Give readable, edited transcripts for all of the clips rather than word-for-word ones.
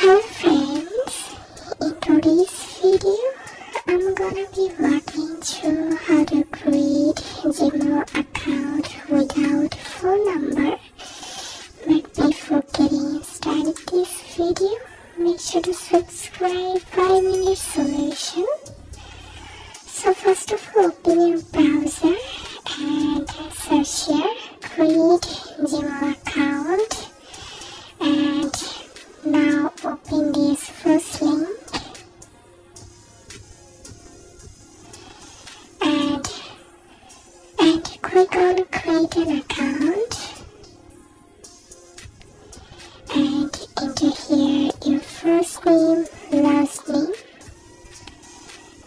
Hi friends, in today's video I'm gonna be walking through how to create Gmail account without phone number. But before getting started this video, make sure to subscribe 5-minute solution. So first of all, open your browser and search here create Gmail account, and now open this first link and click on create an account and enter here your first name, last name,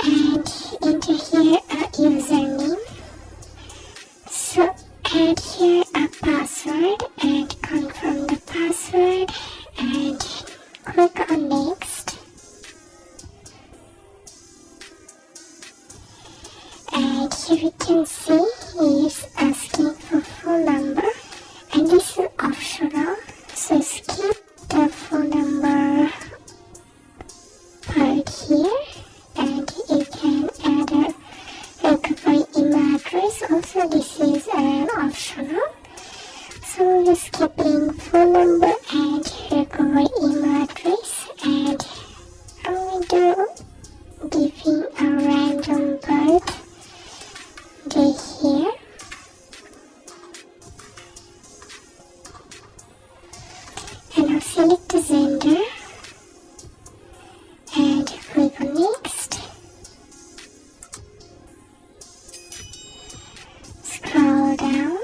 and enter here a username. So add here a password and confirm the password and click on next. And here you can see it's asking for phone number, and this is optional, so skip the phone number part here, and you can add a recovery email address. Also this is optional, so we're skipping phone number and recovery email address, and I'm going to giving a random birth day here, and I'll select the gender and click on next. Scroll down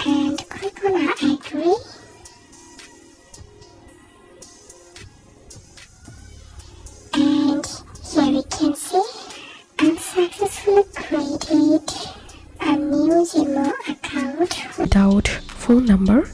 and click on I agree. And here we can see I've successfully created a new Gmail account without phone number.